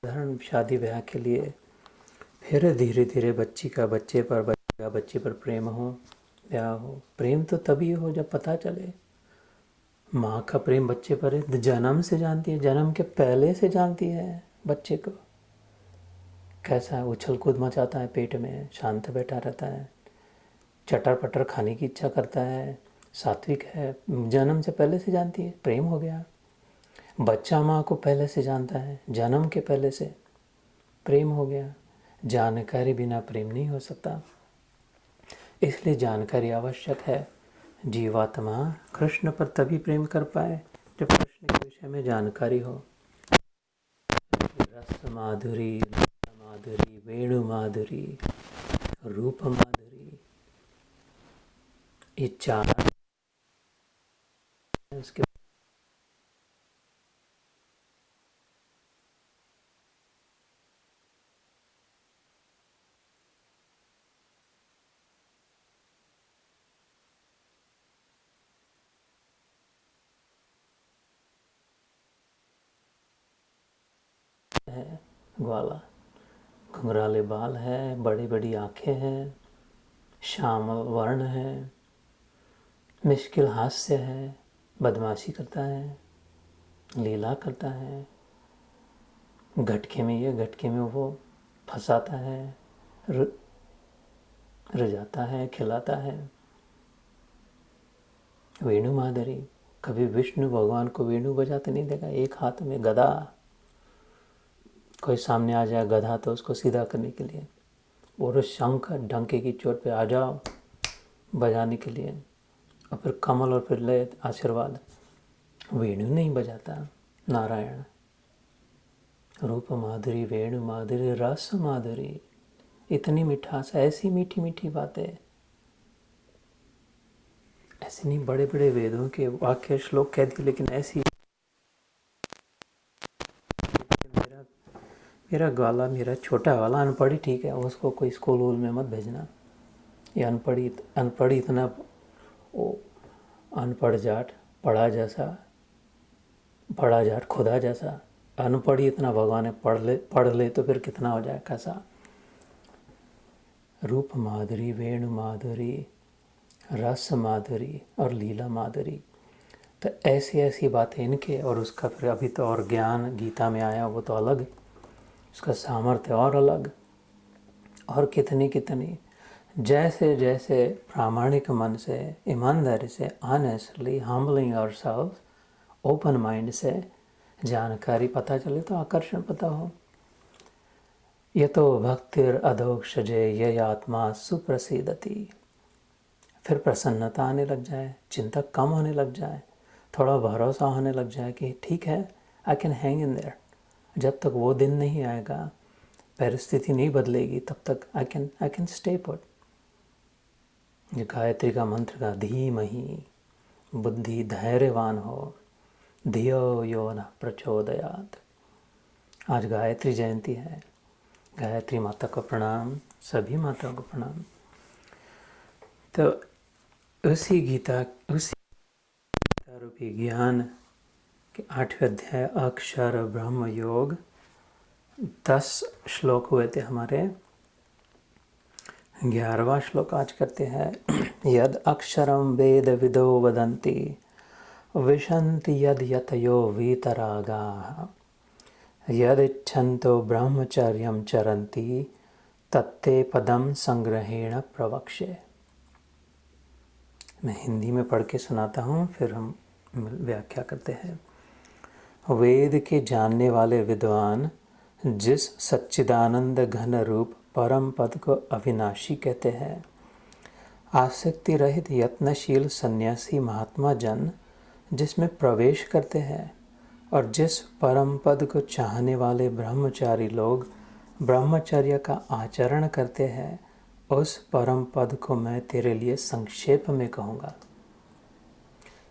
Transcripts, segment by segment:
साधारण शादी ब्याह के लिए, फिर धीरे धीरे बच्ची का बच्चे पर, बच्चे का बच्ची पर प्रेम हो, ब्याह हो। प्रेम तो तभी हो जब पता चले। माँ का प्रेम बच्चे पर है, जन्म से जानती है, जन्म के पहले से जानती है बच्चे को। कैसा है, उछल कूद मचाता है पेट में, शांत बैठा रहता है, चटर पटर खाने की इच्छा करता है, सात्विक है, जन्म से पहले से जानती है, प्रेम हो गया। बच्चा माँ को पहले से जानता है, जन्म के पहले से, प्रेम हो गया। जानकारी बिना प्रेम नहीं हो सकता, इसलिए जानकारी आवश्यक है। जीवात्मा कृष्ण पर तभी प्रेम कर पाए जब कृष्ण के विषय में जानकारी हो। रस माधुरी, लीला माधुरी, वेणु माधुरी, रूप माधुरी, ये चार उसके है। ग्वाला, घुंघराले बाल है, बड़ी बड़ी आंखें हैं, श्यामल वर्ण है, मुश्किल हास्य है, बदमाशी करता है, लीला करता है, घटके में ये घटके में वो फंसाता है, रजाता है, खिलाता है। वेणु माधुरी, कभी विष्णु भगवान को वेणु बजाते नहीं देखा। एक हाथ में गदा, कोई सामने आ जाए गधा तो उसको सीधा करने के लिए, और उस शंख डंके की चोट पे आ जाओ बजाने के लिए, और फिर कमल और फिर लय आशीर्वाद। वेणु नहीं बजाता नारायण। रूप माधुरी, वेणु माधुरी, रस माधुरी, इतनी मिठास, ऐसी मीठी मीठी बातें। ऐसे नहीं बड़े बड़े वेदों के वाक्य श्लोक कह दिए, लेकिन ऐसी। मेरा ग्वाला, मेरा छोटा वाला अनपढ़ ही ठीक है, उसको कोई स्कूल वूल में मत भेजना। ये अनपढ़ इतना, वो अनपढ़ जाट पढ़ा जाट खुदा जैसा। अनपढ़ इतना भगवान ने पढ़ ले तो फिर कितना हो जाए कैसा। रूप माधुरी, वेणु माधुरी, रस माधुरी और लीला माधुरी, तो ऐसी ऐसी बातें इनके। और उसका फिर अभी तो और ज्ञान गीता में आया, वो तो अलग, उसका सामर्थ्य और अलग, और कितनी कितनी। जैसे जैसे प्रामाणिक मन से, ईमानदारी से, honestly humbling ourselves, open mind से जानकारी पता चले तो आकर्षण पता हो। ये तो भक्तिर अधोक्षजे ये आत्मा सुप्रसिद्धति, फिर प्रसन्नता आने लग जाए, चिंता कम होने लग जाए, थोड़ा भरोसा होने लग जाए कि ठीक है, I can hang in their. जब तक वो दिन नहीं आएगा, परिस्थिति नहीं बदलेगी, तब तक आई कैन स्टे पुट। ये गायत्री का मंत्र का धीमहि, बुद्धि धैर्यवान हो, धियो यो न प्रचोदयात्। आज गायत्री जयंती है, गायत्री माता को प्रणाम, सभी माताओं को प्रणाम। तो उसी गीता रूपी ज्ञान के 8वें अध्याय अक्षर ब्रह्म योग 10 श्लोक हुए थे हमारे। 11वां श्लोक आज करते हैं। यद अक्षरम वेद विदो वदन्ति विशन्ति यद यतयो वीतरागाः यदिच्छन्तो ब्रह्मचर्यं चरन्ति तत्ते पदम संग्रहेण प्रवक्ष्ये। मैं हिंदी में पढ़ के सुनाता हूँ, फिर हम व्याख्या करते हैं। वेद के जानने वाले विद्वान जिस सच्चिदानंद घन रूप परम पद को अविनाशी कहते हैं, आसक्ति रहित यत्नशील सन्यासी महात्मा जन जिसमें प्रवेश करते हैं, और जिस परम पद को चाहने वाले ब्रह्मचारी लोग ब्रह्मचर्य का आचरण करते हैं, उस परम पद को मैं तेरे लिए संक्षेप में कहूँगा।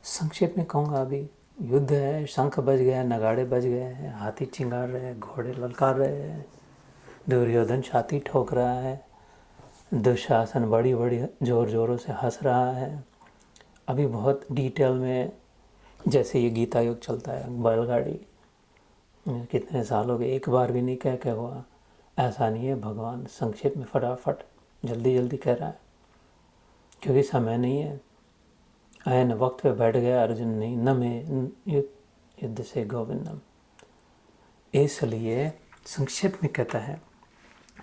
संक्षेप में कहूँगा। अभी युद्ध है, शंख बज गया, नगाड़े बज गए हैं, हाथी चिंगार रहे हैं, घोड़े ललकार रहे हैं, दुर्योधन छाती ठोक रहा है, दुशासन बड़ी बड़ी जोर जोरों से हंस रहा है। अभी बहुत डिटेल में, जैसे ये गीता युग चलता है, बैलगाड़ी कितने साल हो गए, एक बार भी नहीं कह के हुआ। ऐसा नहीं है, भगवान संक्षेप में फटाफट जल्दी जल्दी कह रहा है, क्योंकि समय नहीं है। आयन वक्त पे बैठ गया अर्जुन, नहीं न में युद्ध से गोविंदम। इसलिए संक्षेप में कहता है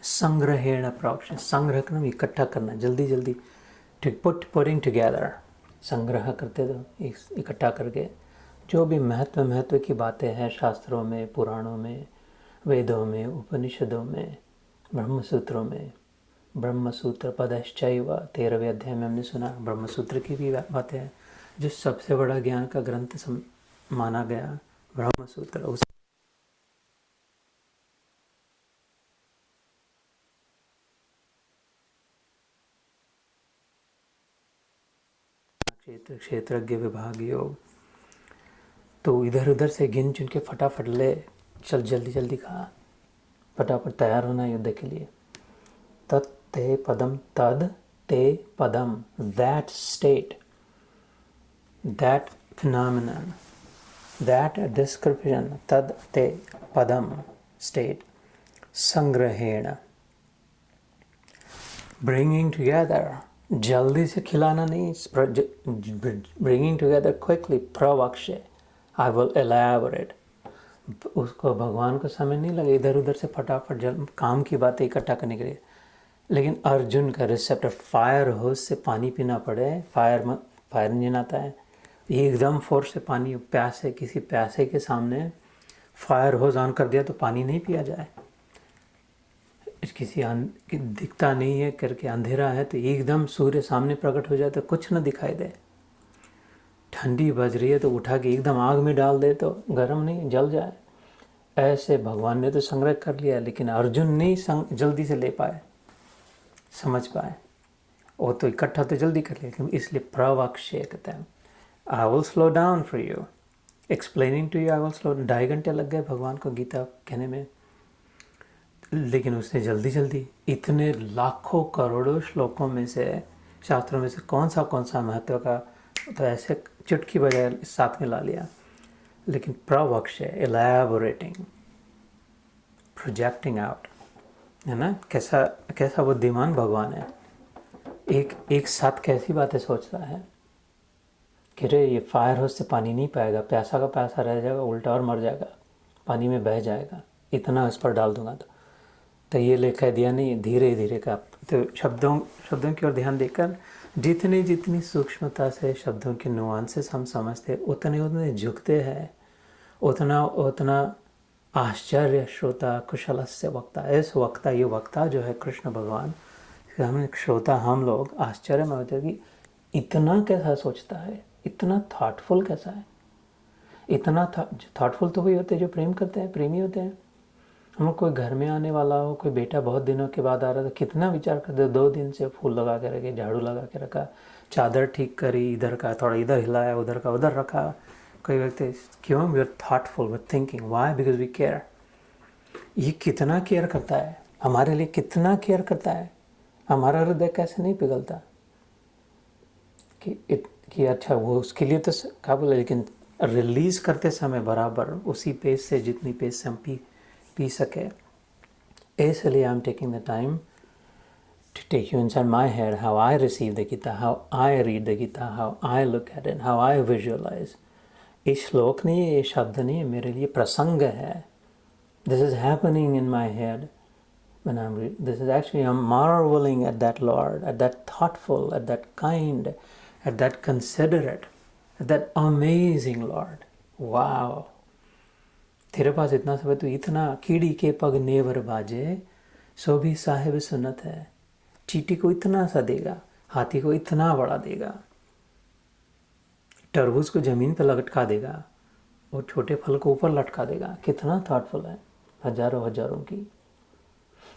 संग्रहेण प्रोक्ष, संग्रह करना इकट्ठा करना, जल्दी जल्दी, टू पुटिंग टुगेदर, संग्रह करते तो इकट्ठा करके जो भी महत्व की बातें हैं शास्त्रों में, पुराणों में, वेदों में, उपनिषदों में, ब्रह्मसूत्रों में, ब्रह्मसूत्र पदश्चैव 13वें अध्याय में हमने सुना ब्रह्मसूत्र की भी बातें हैं, जो सबसे बड़ा ज्ञान का ग्रंथ माना गया ब्रह्मसूत्र। उस क्षेत्र क्षेत्रज्ञ विभाग योग, तो इधर उधर से गिन चुन के फटाफट ले, चल जल्दी जल्दी खा, फटाफट तैयार होना युद्ध के लिए। तत्ते पदम, तद ते पदम, that state, that phenomenon, that description, तद ते पदम स्टेट, संग्रहेण, ब्रिंगिंग टुगेदर, जल्दी से खिलाना नहीं, ब्रिंगिंग टुगेदर क्विकली, प्रवक्ष्य, आई विल एलैबोरेट। उसको भगवान को समय नहीं लगे इधर उधर से फटाफट काम की बातें इकट्ठा करने के लिए। लेकिन अर्जुन का रिसेप्टर, फायर होस से पानी पीना पड़े, फायर इंजन आता है, एकदम फोर्स से पानी, प्यासे, किसी प्यासे के सामने फायर होस ऑन कर दिया तो पानी नहीं पिया जाए। किसी दिखता नहीं है करके, अंधेरा है तो एकदम सूर्य सामने प्रकट हो जाए तो कुछ न दिखाई दे, ठंडी बज रही है तो उठा के एकदम आग में डाल दे तो गर्म नहीं, जल जाए। ऐसे भगवान ने तो संग्रह कर लिया, लेकिन अर्जुन नहीं जल्दी से ले पाए, समझ पाए। वो तो इकट्ठा तो जल्दी कर लिया, इसलिए प्रवक्ष्य कहते हैं, I will slow down for you, explaining to you, I will slow. 2.5 घंटे लग गए भगवान को गीता कहने में, लेकिन उसने जल्दी जल्दी, इतने लाखों करोड़ों श्लोकों में से, शास्त्रों में से कौन सा महत्व का, तो ऐसे चुटकी बजाय साथ में ला लिया। लेकिन प्रवक्ष्य, एलैबोरेटिंग, प्रोजेक्टिंग आउट, है ना। कैसा कैसा बुद्धिमान भगवान है, एक साथ कैसी बातें सोचता है कि रे ये फायर हाउस से पानी नहीं पाएगा, प्यासा का प्यासा रह जाएगा, उल्टा और मर जाएगा, पानी में बह जाएगा, इतना इस पर डाल दूंगा तो ये लिखा दिया नहीं, धीरे धीरे का। तो शब्दों की ओर ध्यान देकर जितनी जितनी सूक्ष्मता से शब्दों के नुआंसेस हम समझते उतने उतने झुकते हैं, उतना उतना आश्चर्य श्रोता कुशलस्य वक्ता। इस वक्ता, ये वक्ता जो है कृष्ण भगवान, हम श्रोता, हम लोग आश्चर्य में होते हैं कि इतना कैसा सोचता है, इतना थॉटफुल कैसा है। इतना थॉटफुल तो वही होते हैं जो प्रेम करते हैं, प्रेमी होते हैं। हम कोई घर में आने वाला हो, कोई बेटा बहुत दिनों के बाद आ रहा था, कितना विचार करते, 2 दिन से फूल लगा के रखे, झाड़ू लगा के रखा, चादर ठीक करी, इधर का थोड़ा इधर हिलाया, उधर का उधर रखा। कोई व्यक्ति, क्यों? We are thoughtful, we are thinking, why? Because we care. ये कितना केयर करता है हमारे लिए, कितना केयर करता है। हमारा हृदय कैसे नहीं पिघलता कि अच्छा वो उसके लिए तो काबुल है, लेकिन रिलीज करते समय बराबर उसी पेज से, जितनी पेज से हम पी सके। इसलिए I am taking the time to take you inside my head, how I receive the Gita, how I read the Gita, how I look at it, how I visualize. ये श्लोक नहीं है, ये शब्द नहीं है, मेरे लिए प्रसंग है। This is happening in my head when I'm reading. This is actually, I'm marveling at that Lord, at that thoughtful, at that kind, at that considerate, at that amazing Lord. Wow! तेरे पास इतना सब है, तो इतना कीड़ी के पग never बाजे, सो भी साहिब सुन्नत है। चींटी को इतना सा देगा, हाथी को इतना बड़ा देगा, तरबूज को ज़मीन पर लटका देगा और छोटे फल को ऊपर लटका देगा। कितना थॉटफुल है, हजारों हजारों की।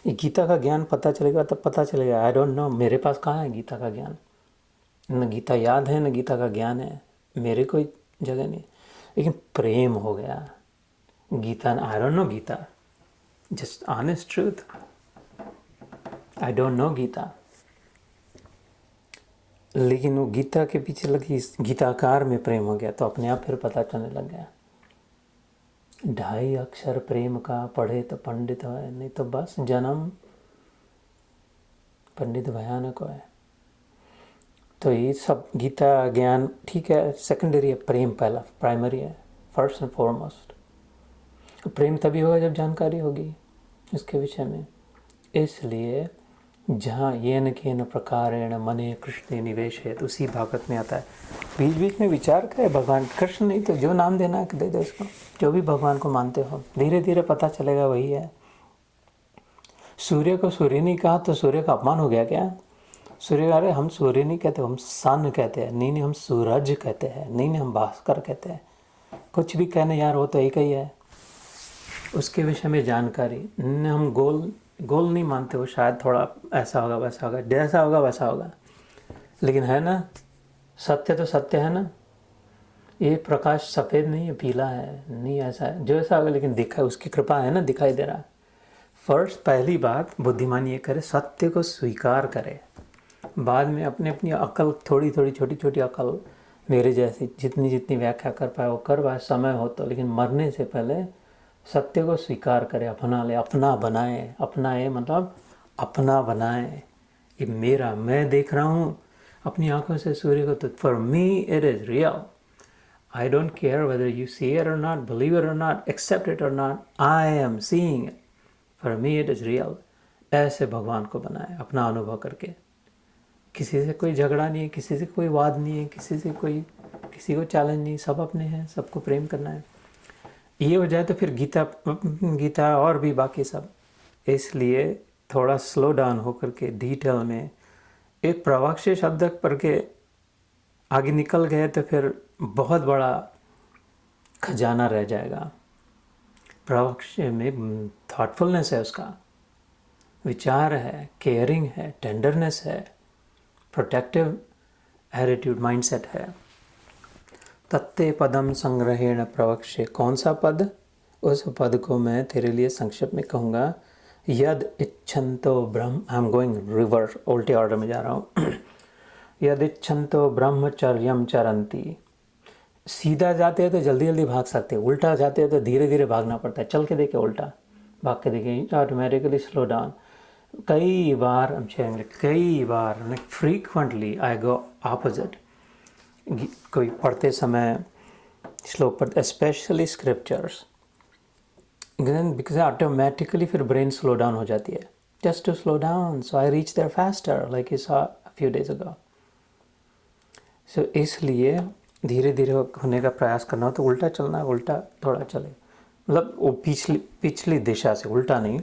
ये गीता का ज्ञान पता चलेगा तब पता चलेगा। आई डोंट नो, मेरे पास कहाँ है गीता का ज्ञान, न गीता याद है न गीता का ज्ञान है, मेरे कोई जगह नहीं। लेकिन प्रेम हो गया Gita. I don't know Gita, just honest truth, I don't know Gita. लेकिन वो गीता के पीछे लगी, गीताकार में प्रेम हो गया तो अपने आप फिर पता चलने लग गया ढाई अक्षर प्रेम का पढ़े तो पंडित है, नहीं तो बस जन्म पंडित भयानक है। तो ये सब गीता ज्ञान ठीक है, सेकेंडरी है, प्रेम पहला, प्राइमरी है, फर्स्ट एंड फॉरमोस्ट। प्रेम तभी होगा जब जानकारी होगी इसके विषय में। इसलिए जहाँ येन केन प्रकारेण मने कृष्ण निवेश है, तो उसी भागवत में आता है। बीच बीच में विचार करे, भगवान कृष्ण नहीं तो जो नाम देना है दे दो उसको, जो भी भगवान को मानते हो, धीरे धीरे पता चलेगा वही है। सूर्य को सूर्य नहीं कहा तो सूर्य का अपमान हो गया क्या? सूर्य, अरे हम सूर्य नहीं कहते, हम सन कहते हैं। नहीं नहीं, हम सूरज कहते हैं। नहीं नहीं, हम भास्कर कहते हैं। कुछ भी कहने यार, वो तो एक ही है। उसके विषय में जानकारी हम गोल गोल नहीं मानते, वो शायद थोड़ा ऐसा होगा वैसा होगा, जैसा होगा वैसा होगा, लेकिन है ना, सत्य तो सत्य है ना। ये प्रकाश सफ़ेद नहीं है, पीला है, नहीं ऐसा है, जो ऐसा होगा, लेकिन दिखा, उसकी कृपा है ना, दिखाई दे रहा है। फर्स्ट पहली बात बुद्धिमान ये करे, सत्य को स्वीकार करे। बाद में अपनी अपनी अकल, थोड़ी थोड़ी छोटी छोटी अकल मेरे जैसी जितनी जितनी व्याख्या कर पाए वो कर पाए, समय हो तो, लेकिन मरने से पहले सत्य को स्वीकार करे, अपना ले, अपना बनाए। अपनाए मतलब अपना बनाए, ये मेरा, मैं देख रहा हूँ अपनी आंखों से सूर्य को, तो for me it is real. I don't care whether you see it or not, believe it or not, accept it or not, I am seeing it. For me it is real. ऐसे भगवान को बनाए अपना अनुभव करके। किसी से कोई झगड़ा नहीं है, किसी से कोई वाद नहीं है, किसी को चैलेंज नहीं, सब अपने हैं, सबको प्रेम करना है। ये हो जाए तो फिर गीता और भी बाकी सब। इसलिए थोड़ा स्लो डाउन होकर के डिटेल में एक प्रवक्ष शब्द पढ़ के आगे निकल गए तो फिर बहुत बड़ा खजाना रह जाएगा। प्रवक्ष में थॉटफुलनेस है, उसका विचार है, केयरिंग है, टेंडरनेस है, प्रोटेक्टिव एटीट्यूड, माइंडसेट है। तत्ते पदम संग्रहेण प्रवक्ष्ये, कौन सा पद? उस पद को मैं तेरे लिए संक्षिप्त में कहूँगा। यद इच्छन्तो ब्रह्म, आई एम गोइंग रिवर्स, उल्टे ऑर्डर में जा रहा हूँ। यद इच्छन्तो ब्रह्मचर्यम चरंती, सीधा जाते हैं तो जल्दी जल्दी भाग सकते हैं, उल्टा जाते हैं तो धीरे धीरे भागना पड़ता है। चल के देखे, उल्टा भाग के देखे, ऑटोमेटिकली स्लो डाउन। कई बार फ्रीक्वेंटली आई गो ऑपोजिट। कोई पढ़ते समय श्लोक पढ़ते, स्पेशली स्क्रिप्चर्स, बिकॉज ऑटोमेटिकली फिर ब्रेन स्लो डाउन हो जाती है। Just to slow down, so I reach there faster, like you saw a few days ago. So इसलिए धीरे धीरे होने का प्रयास करना हो तो उल्टा चलना, उल्टा थोड़ा चले, मतलब वो पिछली दिशा से, उल्टा नहीं।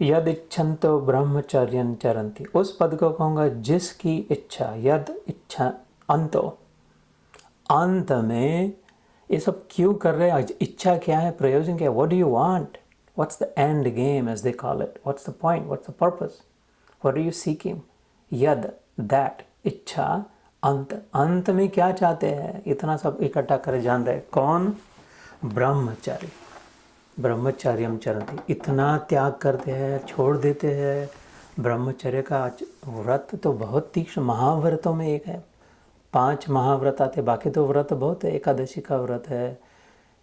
यद इच्छन्तो ब्रह्मचर्यं चरन्ति, उस पद को कहूँगा जिसकी इच्छा, यद इच्छा अंतो, अंत में ये सब क्यों कर रहे हैं, इच्छा क्या है, प्रयोजन क्या है, what do you want, what's the end game as they call it, what's the point, what's the purpose, what are you seeking. यद, दैट, इच्छा, अंत, अंत में क्या चाहते हैं, इतना सब इकट्ठा कर जान रहे। कौन? ब्रह्मचारी, ब्रह्मचर्यम चरन्ति, इतना त्याग करते हैं, छोड़ देते हैं। ब्रह्मचर्य का व्रत तो बहुत तीक्ष्ण, महाव्रतों में एक है। 5 महाव्रत आते, बाकी तो व्रत बहुत है। एकादशी का व्रत है,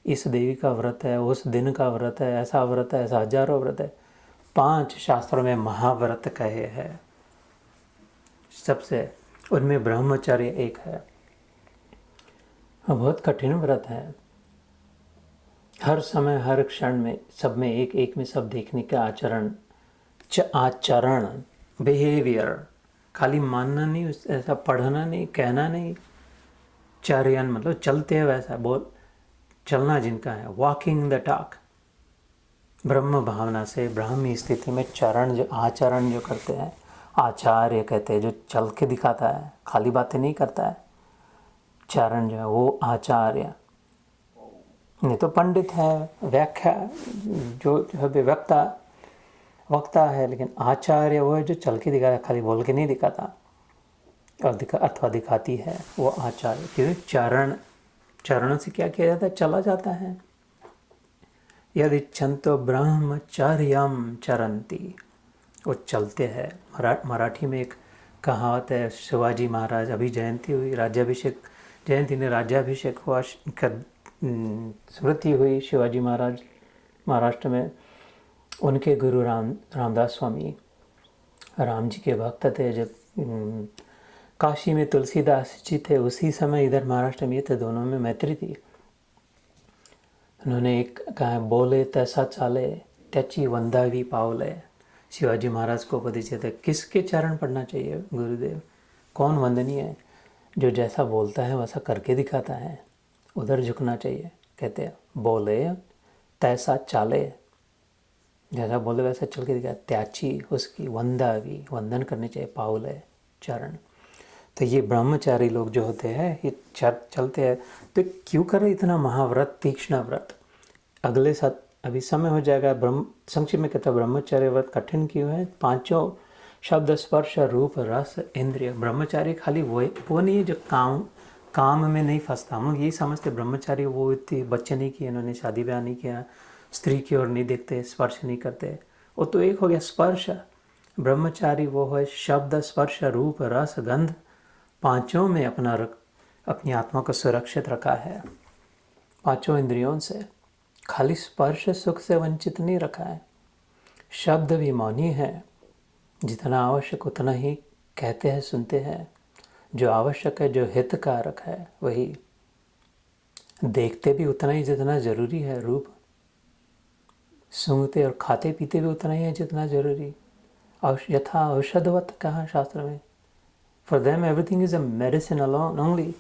इस देवी का व्रत है, उस दिन का व्रत है, ऐसा व्रत है, ऐसा हजारों व्रत है। 5 शास्त्रों में महाव्रत कहे हैं सबसे, उनमें ब्रह्मचर्य एक है। बहुत कठिन व्रत है। हर समय हर क्षण में सब में एक में सब देखने का आचरण, आचरण, बिहेवियर, खाली मानना नहीं, ऐसा पढ़ना नहीं, कहना नहीं। चर्यन मतलब चलते हैं वैसा, बोल चलना जिनका है, वॉकिंग द टॉक। ब्रह्म भावना से ब्राह्मी स्थिति में चरण, जो आचरण जो करते हैं, आचार्य कहते हैं, जो चल के दिखाता है, खाली बातें नहीं करता है। चरण जो है वो आचार्य, नहीं तो पंडित है, व्याख्या जो है वक्ता है, लेकिन आचार्य वो है जो चल के दिखाता, खाली बोल के नहीं दिखाता और अथवा दिखाती है, वो आचार्य। क्योंकि चरण से क्या किया जाता है, चला जाता है। यदि इच्छन्तो ब्रह्मचर्यम चरन्ति, वो चलते हैं। मराठी में एक कहावत है, शिवाजी महाराज, अभी जयंती हुई, राज्याभिषेक, जयंती ने राज्याभिषेक हुआ स्मृति हुई शिवाजी महाराज महाराष्ट्र में, उनके गुरु रामदास स्वामी राम जी के भक्त थे। जब काशी में तुलसीदास जी थे, उसी समय इधर महाराष्ट्र में ये थे, दोनों में मैत्री थी। उन्होंने एक कहा, बोले तैसा चाले त्याची वंदावी पावले। शिवाजी महाराज को उपदेश थे, किसके चरण पढ़ना चाहिए गुरुदेव, कौन वंदनीय है? जो जैसा बोलता है वैसा करके दिखाता है, उधर झुकना चाहिए। कहते हैं बोले तैसा चाले, जैसा बोले वैसा चल के दिखा, त्याची उसकी वंदावी, वंदन करनी चाहिए, पावले चरण। तो ये ब्रह्मचारी लोग जो होते हैं ये चलते हैं, तो क्यों करें इतना महाव्रत, तीक्ष्ण व्रत? अगले साथ अभी समय हो जाएगा। संक्षिप्त में कहता है ब्रह्मचार्य व्रत कठिन क्यों है? पांचों शब्द, स्पर्श, रूप, रस, इंद्रिय। ब्रह्मचारी खाली वो नहीं है जो काम में नहीं फंसता। हम लोग यही समझते ब्रह्मचारी वो इतने बच्चे नहीं किए, इन्होंने शादी ब्याह नहीं किया, स्त्री की ओर नहीं देखते, स्पर्श नहीं करते, वो तो एक हो गया स्पर्श। ब्रह्मचारी वो है शब्द, स्पर्श, रूप, रस, गंध, पांचों में अपनी आत्मा को सुरक्षित रखा है, पांचों इंद्रियों से। खाली स्पर्श सुख से वंचित नहीं रखा है। शब्द भी मौनी है, जितना आवश्यक उतना ही कहते हैं, सुनते हैं। जो आवश्यक है, जो हितकारक है वही। देखते भी उतना ही जितना जरूरी है रूप, सूंघते और खाते पीते भी उतना ही है जितना जरूरी। यथा औषधवत कहा शास्त्र में, for them everything is a medicine alone only.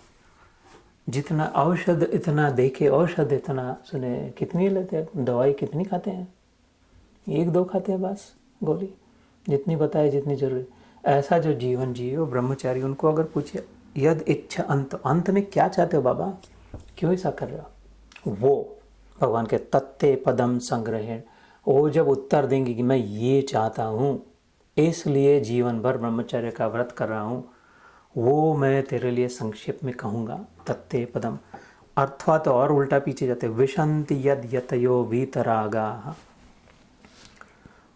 जितना औषध इतना देखे, औषध इतना सुने। कितनी लेते हैं दवाई, कितनी खाते हैं? 1-2 खाते हैं बस गोली, जितनी बताए जितनी जरूरी। ऐसा जो जीवन जियो ब्रह्मचारी, उनको अगर पूछे यद इच्छा अंत में क्या चाहते हो बाबा, क्यों ऐसा कर रहे हो, वो भगवान के तत्ते पदम संग्रहण, वो जब उत्तर देंगे कि मैं ये चाहता हूँ, इसलिए जीवन भर ब्रह्मचर्य का व्रत कर रहा हूँ, वो मैं तेरे लिए संक्षेप में कहूँगा। तत्ते पदम अर्थवा तो और उल्टा पीछे जाते, विशंति यद यतयो वीतरागा,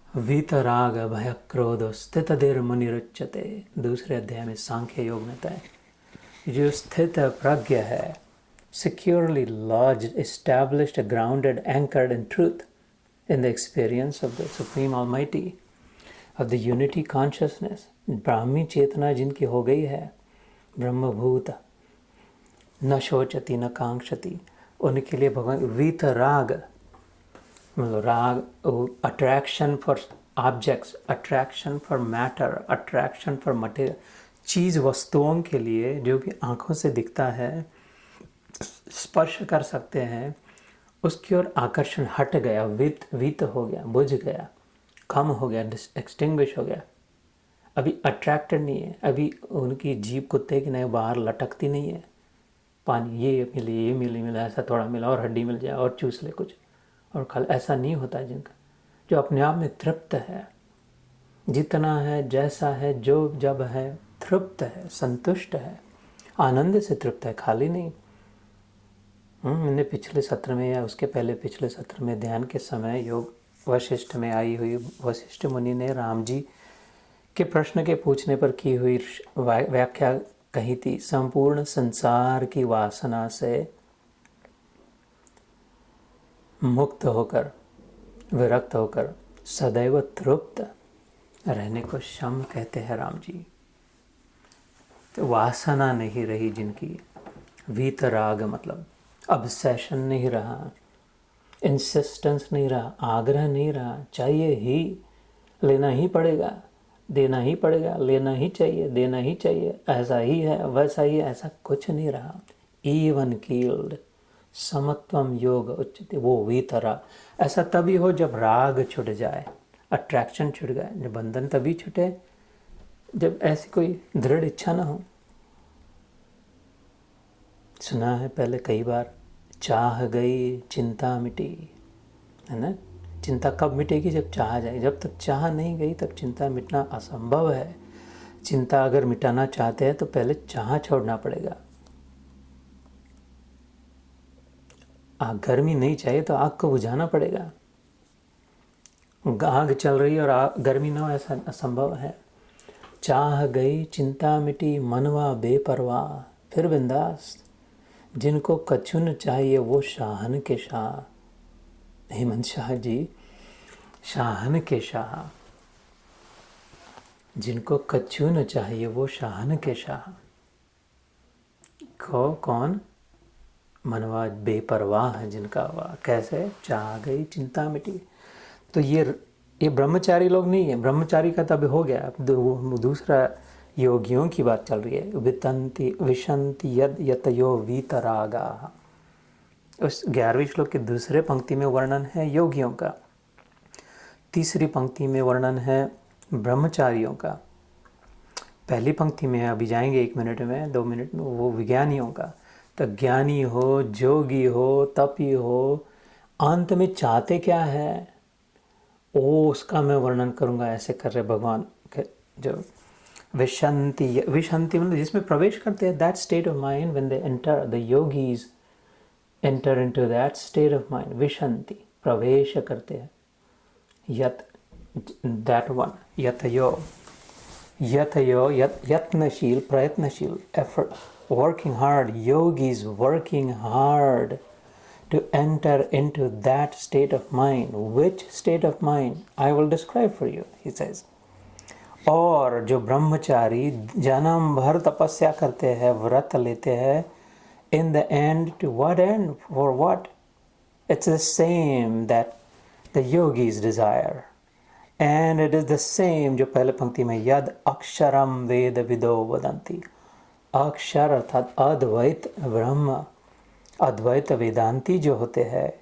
वीतराग भय क्रोध स्थित देर मुनिरुच्यते। दूसरे अध्याय में सांख्य योग में तय, जो स्थित प्रज्ञ है, securely lodged, established, grounded, anchored in truth, in the experience of the Supreme Almighty, of the unity consciousness, Brahmi चेतना जिनकी हो गई है, ब्रह्मभूत, न शोचती न कांक्षति, उनके लिए भगवान वीतराग, मतलब राग, attraction for objects, attraction for matter, attraction for material, चीज़ वस्तुओं के लिए जो भी आँखों से दिखता है, स्पर्श कर सकते हैं, उसकी ओर आकर्षण हट गया, वीत हो गया, बुझ गया, कम हो गया, एक्सटिंग्विश हो गया। अभी अट्रैक्टेड नहीं है, अभी उनकी जीभ कुत्ते की नहीं बाहर लटकती नहीं है। पानी ये मिले, ऐसा थोड़ा मिला और हड्डी मिल जाए और चूस ले कुछ और खा, ऐसा नहीं होता है जिनका, जो अपने आप में तृप्त है, जितना है, जैसा है, जो जब है, तृप्त है, संतुष्ट है, आनंद से तृप्त है, खाली नहीं। मैंने पिछले सत्र में या उसके पहले पिछले सत्र में ध्यान के समय योग वशिष्ठ में आई हुई, वशिष्ठ मुनि ने राम जी के प्रश्न के पूछने पर की हुई व्याख्या कही थी, संपूर्ण संसार की वासना से मुक्त होकर, विरक्त होकर सदैव तृप्त रहने को शम कहते हैं राम जी। तो वासना नहीं रही जिनकी, वीतराग मतलब ऑब्सेशन नहीं रहा, इंसिस्टेंस नहीं रहा, आग्रह नहीं रहा, चाहिए ही, लेना ही पड़ेगा, देना ही पड़ेगा, लेना ही चाहिए, देना ही चाहिए, ऐसा ही है, वैसा ही है, ऐसा कुछ नहीं रहा। इवन कील्ड, समत्वम योग उच्चते, वो वीतराग। ऐसा तभी हो जब राग छूट जाए, अट्रैक्शन छूट जाए, जब बंधन तभी छूटे जब ऐसी कोई दृढ़ इच्छा ना हो। सुना है पहले कई बार, चाह गई चिंता मिटी, है ना। चिंता कब मिटेगी? जब चाह जाए। जब तक चाह नहीं गई तब चिंता मिटना असंभव है। चिंता अगर मिटाना चाहते हैं तो पहले चाह छोड़ना पड़ेगा। आग गर्मी नहीं चाहिए तो आग को बुझाना पड़ेगा। आग चल रही है और गर्मी ना हो, ऐसा असंभव है। चाह गई चिंता मिटी, मनवा बेपरवाह, फिर बिंदास। जिनको कछुन चाहिए वो शाहन के शाह। हेमंत शाह जी, शाहन के शाह। जिनको कछुन चाहिए वो शाहन के शाह। कौन? मनवा बेपरवाह है जिनका वाह, कैसे चाह गई चिंता मिटी। तो ये ब्रह्मचारी लोग नहीं है, ब्रह्मचारी का तब हो गया। अब दूसरा योगियों की बात चल रही है। वितंती विशंति यद यतयो वीतरागा। उस 11वें श्लोक के दूसरे पंक्ति में वर्णन है योगियों का, तीसरी पंक्ति में वर्णन है ब्रह्मचारियों का, पहली पंक्ति में अभी जाएंगे 1 मिनट में 2 मिनट में वो विज्ञानियों का। तो ज्ञानी हो, जोगी हो, तपी हो, अंत में चाहते क्या है वो उसका मैं वर्णन करूँगा। ऐसे कर रहे भगवान के जो विशंति, विशंति मतलब जिसमें प्रवेश करते हैं, that state of mind when they enter, the yogis enter into that state of mind. विशंति प्रवेश करते हैं। यत, दैट वन, यतयो, यतयो यत्नशील, प्रयत्नशील, effort, working hard. Yogis working hard to enter into that state of mind. Which state of mind? I will describe for you, he says. और जो ब्रह्मचारी जन्म भर तपस्या करते हैं, व्रत लेते हैं, in the end, to what end? For what? It's the same that the yogis desire. And it is the same जो पहले पंक्ति में यद अक्षरम वेद विदो वदंती। अक्षर अर्थात अद्वैत ब्रह्म, अद्वैत वेदांती जो होते हैं,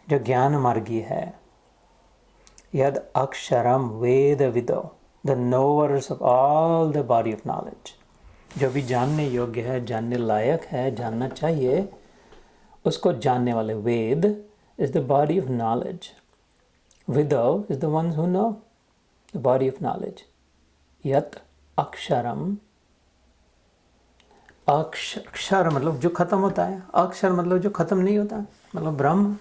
जो ज्ञान मार्गी है। यद अक्षरम वेद विदो, the knowers of all the body of knowledge, जो भी जानने योग्य है, जानने लायक है, जानना चाहिए, उसको जानने वाले। Veda is the body of knowledge, विदो is the ones who know the body of knowledge. यत अक्षरम, अक्षर मतलब जो खत्म होता है, अक्षर मतलब जो खत्म नहीं होता, मतलब ब्रह्म,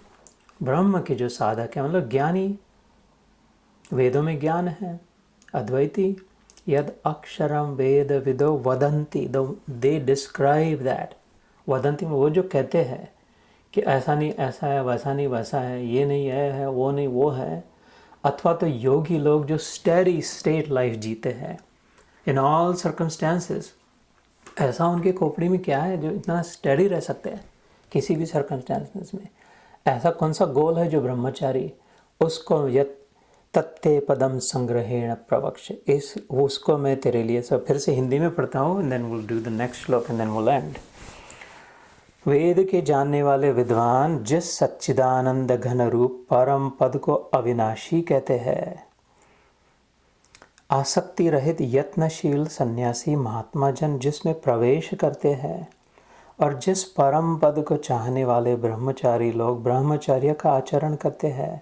ब्रह्म के जो साधक है, मतलब ज्ञानी, वेदों में ज्ञान है, अद्वैती। यद अक्षरम वेद विदो वदंती, दे डिस्क्राइब दैट। वदंती में वो जो कहते हैं कि ऐसा नहीं ऐसा है, वैसा नहीं वैसा है, ये नहीं है, वो नहीं वो है। अथवा तो योगी लोग जो स्टेडी स्टेट लाइफ जीते हैं इन ऑल सर्कमस्टेंसेस। ऐसा उनके खोपड़ी में क्या है जो इतना स्टेडी रह सकते हैं किसी भी सर्कमस्टेंसेस में? ऐसा कौन सा गोल है जो ब्रह्मचारी उसको यत तत्ते पदम संग्रहेण प्रवक्ष, इस उसको मैं तेरे लिए सब फिर से हिंदी में पढ़ता हूँ, and then will do the next श्लोक and then will end. Veda के जानने वाले विद्वान जिस सच्चिदानंद घन रूप परम पद को अविनाशी कहते हैं, आसक्ति रहित यत्नशील सन्यासी महात्मा जन जिसमें प्रवेश करते हैं, और जिस परम पद को चाहने वाले ब्रह्मचारी लोग ब्रह्मचर्य का आचरण करते हैं,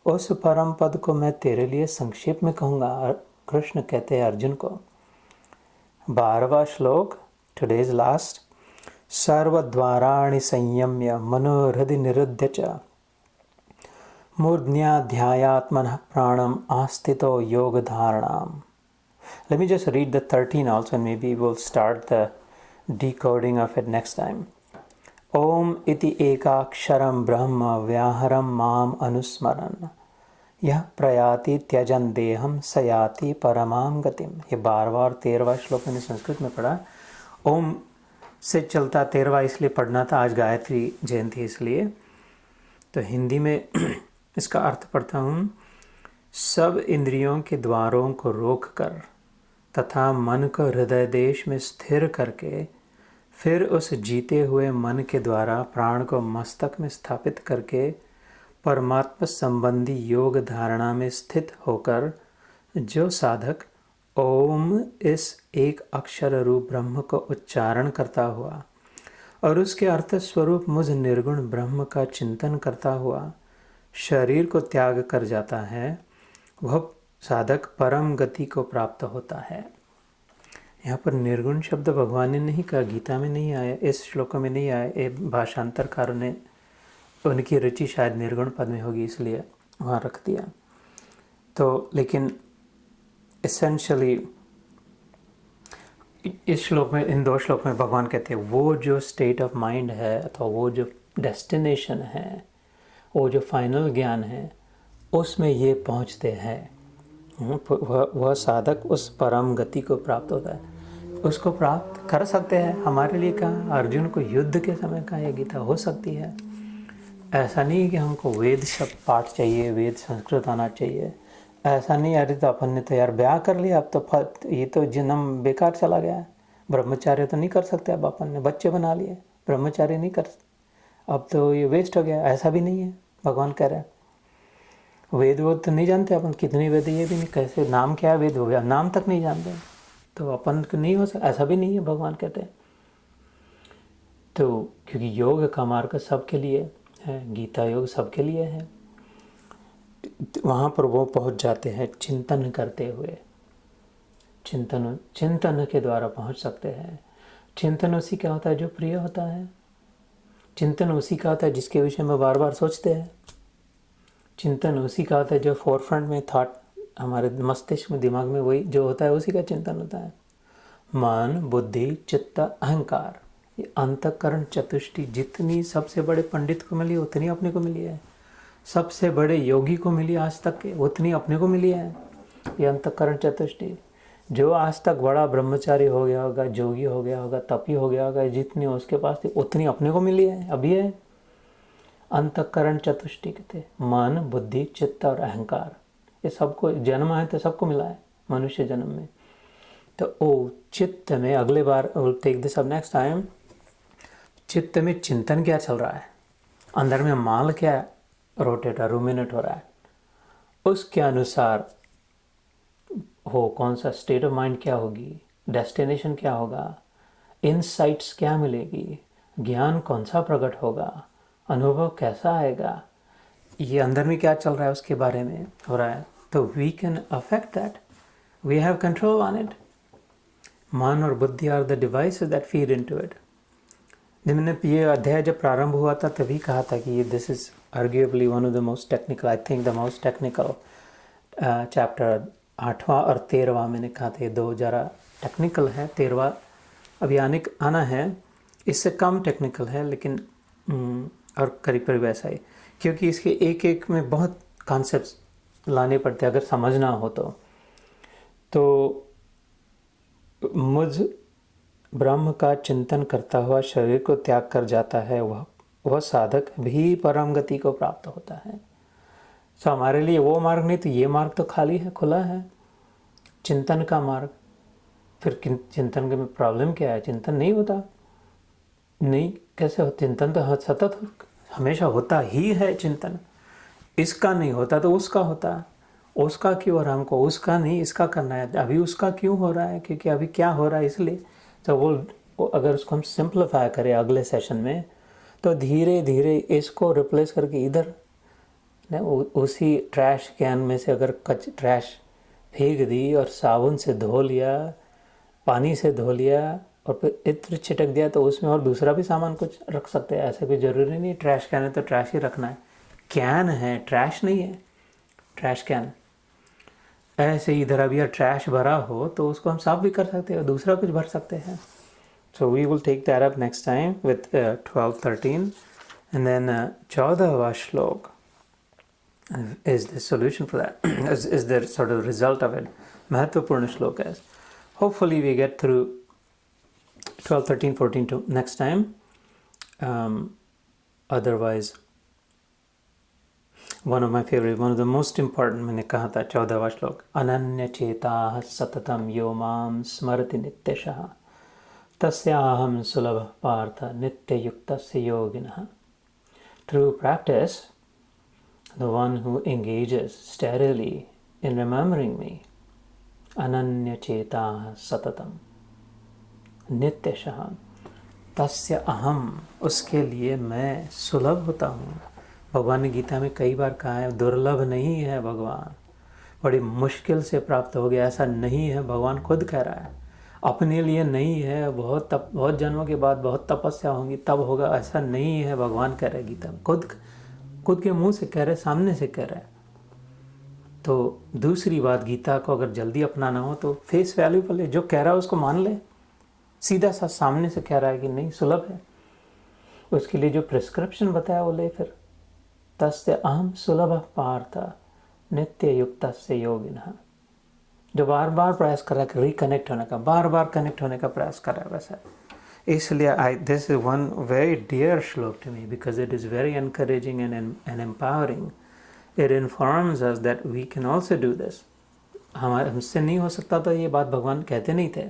उस परम पद को मैं तेरे लिए संक्षेप में कहूँगा। कृष्ण कहते हैं अर्जुन को। 12वां श्लोक, टुडेज लास्ट। सर्वद्वाराणि संयम्य मनोहृदि निरुद्य च मूर्ध्याध्यायात्मनः प्राणम आस्थितो योग धारणाम। Let me just read the 13 also, and maybe we'll start the decoding of it next time. ओम इति एकाक्षरम ब्रह्म व्याहरम माम अनुस्मरन् यह प्रयाति त्यजन देहम सयाति परमाम गतिम। ये 12वां और 13वां श्लोक मैंने संस्कृत में पढ़ा। ओम से चलता 13वां इसलिए पढ़ना था, आज गायत्री जयंती इसलिए। तो हिंदी में इसका अर्थ पढ़ता हूँ। सब इंद्रियों के द्वारों को रोककर तथा मन को हृदय देश में स्थिर करके फिर उस जीते हुए मन के द्वारा प्राण को मस्तक में स्थापित करके परमात्मा संबंधी योग धारणा में स्थित होकर जो साधक ओम इस एक अक्षर रूप ब्रह्म को उच्चारण करता हुआ और उसके अर्थ स्वरूप मुझ निर्गुण ब्रह्म का चिंतन करता हुआ शरीर को त्याग कर जाता है, वह साधक परम गति को प्राप्त होता है। यहाँ पर निर्गुण शब्द भगवान ने नहीं कहा, गीता में नहीं आया, इस श्लोक में नहीं आया। ये भाषांतरकारों ने, उनकी रुचि शायद निर्गुण पद में होगी इसलिए वहाँ रख दिया। तो लेकिन एसेंशियली इस श्लोक में, इन 2 श्लोक में भगवान कहते हैं वो जो स्टेट ऑफ माइंड है अथवा वो जो डेस्टिनेशन है, वो जो फाइनल ज्ञान है, उसमें ये पहुंचते हैं। वह साधक उस परम गति को प्राप्त होता है, उसको प्राप्त कर सकते हैं। हमारे लिए कहाँ, अर्जुन को युद्ध के समय का ये गीता हो सकती है। ऐसा नहीं कि हमको वेद शब्द पाठ चाहिए, वेद संस्कृत आना चाहिए, ऐसा नहीं। अरे तो अपन ने तो यार ब्याह कर लिया, अब तो ये तो जन्म बेकार चला गया है। ब्रह्मचार्य तो नहीं कर सकते, अब अपन ने बच्चे बना लिए, ब्रह्मचार्य नहीं कर, अब तो ये वेस्ट हो गया। ऐसा भी नहीं है, भगवान कह रहे हैं। वेद वो तो नहीं जानते अपन, कितनी वेद, ये भी नहीं, कैसे नाम क्या है वेद हो गया, नाम तक नहीं जानते, तो अपन नहीं हो सकता, ऐसा भी नहीं है, भगवान कहते हैं। तो क्योंकि योग का मार्ग सबके लिए है, गीता योग सबके लिए है, वहाँ पर वो पहुँच जाते हैं चिंतन करते हुए। चिंतन के द्वारा पहुँच सकते हैं। चिंतन उसी का होता है जो प्रिय होता है। चिंतन उसी का होता है जिसके विषय में बार बार सोचते हैं। चिंतन उसी का होता है जो फोरफ्रंट में थॉट, हमारे मस्तिष्क में, दिमाग में वही जो होता है उसी का चिंतन होता है। मन, बुद्धि, चित्त, अहंकार, ये अंतःकरण चतुष्टि जितनी सबसे बड़े पंडित को मिली उतनी अपने को मिली है, सबसे बड़े योगी को मिली आज तक के उतनी अपने को मिली है। ये अंतःकरण चतुष्टि जो आज तक बड़ा ब्रह्मचारी हो गया होगा, जोगी हो गया होगा, तपी हो गया होगा, जितनी उसके पास थी उतनी अपने को मिली है, अभी है। अंतःकरण चतुष्टि कहते, मन, बुद्धि, चित्त और अहंकार, ये सबको जन्म है तो सबको मिला है मनुष्य जन्म में। तो ओ चित्त में, अगले बार take this up next time, चित्त में चिंतन क्या चल रहा है, अंदर में माल क्या रोटेट रूमिनेट हो रहा है, उसके अनुसार हो कौन सा स्टेट ऑफ माइंड क्या होगी, डेस्टिनेशन क्या होगा, इनसाइट्स क्या मिलेगी, ज्ञान कौन सा प्रकट होगा, अनुभव कैसा आएगा, ये अंदर में क्या चल रहा है उसके बारे में हो रहा है। तो we can affect that, we have control on it. मन और बुद्धि are the devices that feed into it. मैंने ये अध्याय जब प्रारंभ हुआ था तभी कहा था कि this is arguably one of the most technical, I think the most technical chapter. 8वां और 13वां मैंने कहा था ये 2 ज़रा टेक्निकल है, 13वां अभी आना है, इससे कम टेक्निकल है, लेकिन और करीब करीब ऐसा ही, क्योंकि इसके एक एक में बहुत कॉन्सेप्ट्स लाने पड़ते हैं अगर समझना हो तो मुझ ब्रह्म का चिंतन करता हुआ शरीर को त्याग कर जाता है, वह साधक भी परम गति को प्राप्त होता है। तो हमारे लिए वो मार्ग नहीं, तो ये मार्ग तो खाली है, खुला है, चिंतन का मार्ग। फिर चिंतन में प्रॉब्लम क्या है, चिंतन नहीं होता, नहीं कैसे हो, चिंतन तो सतत हमेशा होता ही है चिंतन, इसका नहीं होता तो उसका होता है, उसका क्यों हो रहा है हमको, उसका नहीं इसका करना है, अभी उसका क्यों हो रहा है, क्योंकि अभी क्या हो रहा है इसलिए। तो वो अगर उसको हम सिंप्लीफाई करें अगले सेशन में, तो धीरे धीरे इसको रिप्लेस करके इधर उसी ट्रैश कैन में से अगर ट्रैश फेंक दी और साबुन से धो लिया, पानी से धो लिया और फिर इत्र छिटक दिया, तो उसमें और दूसरा भी सामान कुछ रख सकते हैं। ऐसा कोई ज़रूरी नहीं ट्रैश कैन है तो ट्रैश ही रखना है, कैन है ट्रैश नहीं है, ट्रैश कैन। ऐसे ही इधर अभी ट्रैश भरा हो तो उसको हम साफ भी कर सकते हैं और दूसरा कुछ भर सकते हैं। So we will take that up next time with 12-13 and then 14वां श्लोक is the solution for that, is the sort of result of it. महत्वपूर्ण श्लोक है. Hopefully we get through 12, 13, 14 to next time. Otherwise, one of my favorite, one of the most important, मैंने कहा था 14वां श्लोक, अनन्य चेताः सततं यो मां स्मरति नित्यशः तस्याहं सुलभः पार्थ नित्ययुक्तस्य योगिनः. Through practice, the one who engages steadily in remembering me, ananya chetah satatam nityashah tasya aham, उसके लिए मैं सुलभ होता हूँ. भगवान ने गीता में कई बार कहा है दुर्लभ नहीं है भगवान, बड़ी मुश्किल से प्राप्त हो गया, ऐसा नहीं है. भगवान खुद कह रहा है अपने लिए नहीं है, बहुत जन्मों के बाद बहुत तपस्या होंगी तब होगा, ऐसा नहीं है. भगवान कह रहे हैं गीता में, खुद के मुंह से कह रहे, सामने से कह रहे. तो दूसरी बात, गीता को अगर जल्दी अपनाना हो तो फेस वैल्यू पर ले, जो कह रहा है उसको मान ले. सीधा सा सामने से कह रहा है कि नहीं सुलभ है, उसके लिए जो प्रिस्क्रिप्शन बताया वो ले फिर। तस्य अहम सुलभ पार्थ नित्य युक्त से योगिनः, जो बार बार प्रयास कर रहा है रिकनेक्ट होने का, बार बार कनेक्ट होने का प्रयास कर रहा है वैसा। इसलिए this is one very dear shloka to me because it is very encouraging and empowering. It informs us that we can also do this. हमसे नहीं हो सकता तो ये बात भगवान कहते नहीं थे।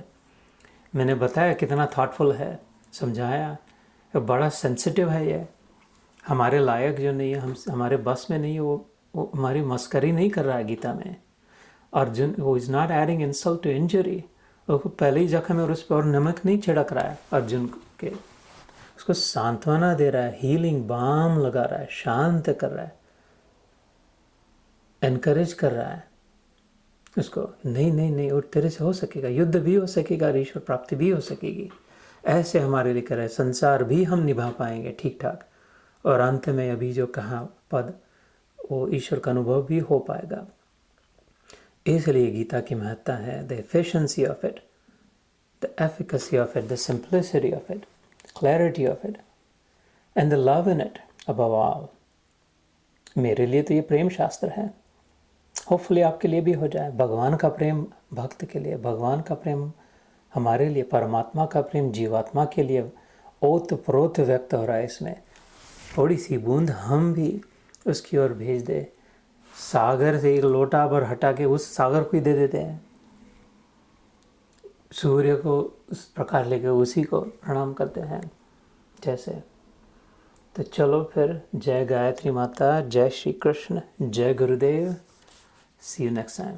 मैंने बताया कितना थॉटफुल है, समझाया, बड़ा सेंसिटिव है ये, हमारे लायक जो नहीं है, हम हमारे बस में नहीं है, वो हमारी मस्करी नहीं कर रहा है गीता में। अर्जुन वो is not adding insult to injury, वो पहले ही जख्म है और उस पर और नमक नहीं छिड़क रहा है अर्जुन के, उसको सांत्वना दे रहा है, हीलिंग बाम लगा रहा है, शांत कर रहा है, एनकरेज कर रहा है उसको। नहीं नहीं नहीं, और तेरे से हो सकेगा, युद्ध भी हो सकेगा, ईश्वर प्राप्ति भी हो सकेगी। ऐसे हमारे लिए कर रहे, संसार भी हम निभा पाएंगे ठीक ठाक, और अंत में अभी जो कहा पद वो ईश्वर का अनुभव भी हो पाएगा। इसलिए गीता की महत्ता है, the efficiency of it, the efficacy of it, the simplicity of it, clarity of it and the love in it above all. मेरे लिए तो ये प्रेम शास्त्र है, होपफुली आपके लिए भी हो जाए। भगवान का प्रेम भक्त के लिए, भगवान का प्रेम हमारे लिए, परमात्मा का प्रेम जीवात्मा के लिए ओत प्रोत व्यक्त हो रहा है इसमें। थोड़ी सी बूंद हम भी उसकी ओर भेज दे, सागर से एक लोटा भर हटा के उस सागर को ही दे देते हैं, सूर्य को उस प्रकाश लेके उसी को प्रणाम करते हैं जैसे। तो चलो फिर, जय गायत्री माता, जय श्री कृष्ण, जय गुरुदेव, सी यू नेक्स्ट टाइम।